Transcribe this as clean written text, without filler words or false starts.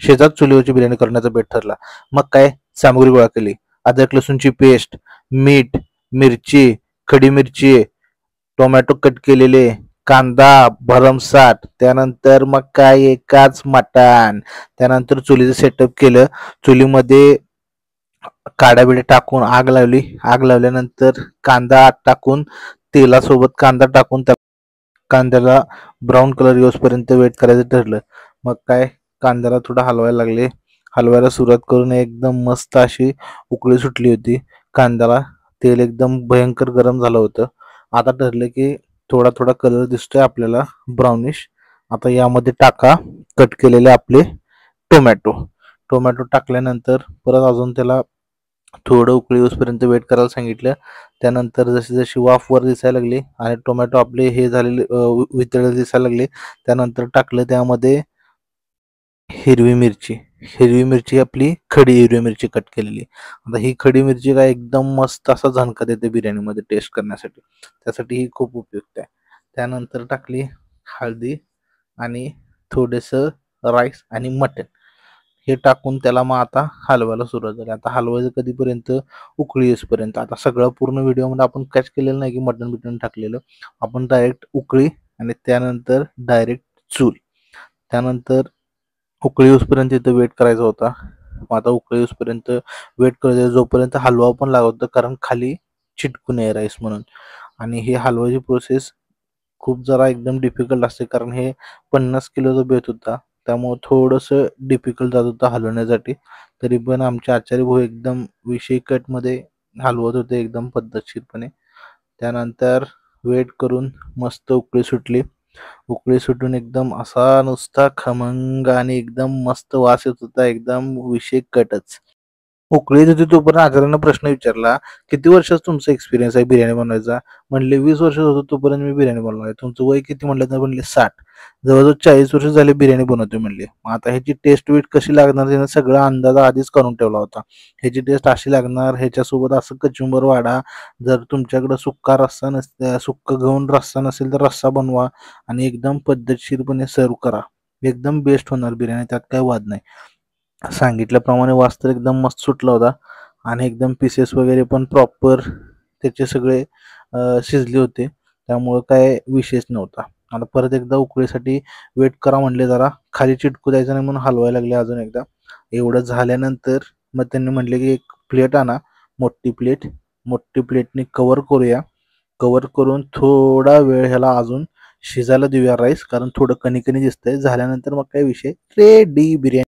शेजात चुलीवरची बिर्याणी करण्याचा बेट ठरला. मग काय सामग्री गोळा केली. अद्रक लसूणची पेस्ट, मीठ, मिरची, खडी मिरची, टोमॅटो कट केलेले, कांदा भरमसाठ, त्यानंतर मग काय एकाच मटण. त्यानंतर चुलीचं सेटअप केलं. चुलीमध्ये काड्याबिड्या टाकून आग लावली. आग लावल्यानंतर कांदा टाकून तेलासोबत कांदा टाकून त्या कांद्याला ब्राऊन कलर येऊसपर्यंत वेट करायचं ठरलं. मग काय कांद्याला थोडं हलवायला लागले. हलवायला सुरुवात करून एकदम मस्त अशी उकळी सुटली होती कांद्याला. तेल एकदम भयंकर गरम झालं होतं. आता ठरलं की थोडा थोडा कलर दिसतोय आपल्याला ब्राउनिश. आता यामध्ये टाका कट केलेले आपले टोमॅटो. टोमॅटो टाकल्यानंतर परत अजून त्याला थोडं उकळी येऊसपर्यंत वेट करायला सांगितलं. त्यानंतर जशी जशी वाफ वर दिसायला लागली आणि टोमॅटो आपले हे झालेले वितळले दिसायला लागले, त्यानंतर टाकलं त्यामध्ये हिरवी मिरची. हिरवी मिरची आपली खडी हिरवी मिरची कट केलेली. आता ही खडी मिरची काय एकदम मस्त असा झणका देते बिर्याणीमध्ये टेस्ट करण्यासाठी. त्यासाठी ही खूप उपयुक्त आहे. त्यानंतर टाकली हळदी आणि थोडंसं राईस आणि मटण. हे टाकून त्याला मग आता हलवायला सुरुवात झाली. आता हलवायचं कधीपर्यंत उकळी येईपर्यंत. आता सगळं पूर्ण व्हिडिओमध्ये आपण कॅच केलेलं नाही की मटण बिटन टाकलेलं. आपण डायरेक्ट उकळी आणि त्यानंतर डायरेक्ट चूल. त्यानंतर उकळी येऊसपर्यंत इथं वेट करायचा होता. मग आता उकळी येऊसपर्यंत वेट करायचं जोपर्यंत हलवा पण लागत होतं, कारण खाली चिटकू नये राईस म्हणून. आणि ही हलवायची प्रोसेस खूप जरा एकदम डिफिकल्ट असते, कारण हे 50 किलोचा बेत होता. त्यामुळं थोडंसं डिफिकल्ट जात होतं हलवण्यासाठी. तरी पण आमचे आचार्य भाऊ एकदम विषय कटमध्ये हलवत होते एकदम पद्धतशीरपणे. त्यानंतर वेट करून मस्त उकळी सुटली. उकळी सुटून एकदम असा नुसता खमंग आणि एकदम मस्त वास येत होता. एकदम विषय कटच. उकळीत होती तोपर्यंत आचार्यानं प्रश्न विचारला, किती वर्षाचा तुमचा एक्सपिरियन्स आहे बिर्याणी बनवायचा? म्हणले 20 वर्ष होतो तोपर्यंत मी बिर्याणी बनवली. तुमचं वय किती म्हणलं तर म्हणले 60. जवळजवळ 40 वर्ष झाले बिर्याणी बनवते म्हणले. मग आता ह्याची टेस्ट वेट कशी लागणार त्यानं सगळा अंदाज आधीच करून ठेवला होता. ह्याची टेस्ट अशी लागणार, ह्याच्यासोबत असं कचुंबर वाढा, जर तुमच्याकडं सुक्का रस्सा नसते, सुक्का घेऊन रस्सा नसेल तर रस्सा बनवा आणि एकदम पद्धतशीरपणे सर्व करा. एकदम बेस्ट होणार बिर्याणी, त्यात काही वाद नाही. सांगितल्याप्रमाणे वास तर एकदम मस्त सुटला होता आणि एकदम पीसेस वगैरे पण प्रॉपर त्याचे सगळे शिजले होते. त्यामुळं काय विशेष नव्हता. आता परत एकदा उकळीसाठी वेट करा म्हणले, जरा खाली चिटकू द्यायचं नाही म्हणून हलवायला लागले अजून एकदा. एवढं झाल्यानंतर मग त्यांनी म्हटले की एक प्लेट आणा, मोठी प्लेट. मोठी प्लेटने कवर करूया. कवर करून थोडा वेळ ह्याला अजून शिजायला देऊया राईस, कारण थोडं कणी कणी दिसतंय. झाल्यानंतर मग काय विषय रेडी बिर्याणी.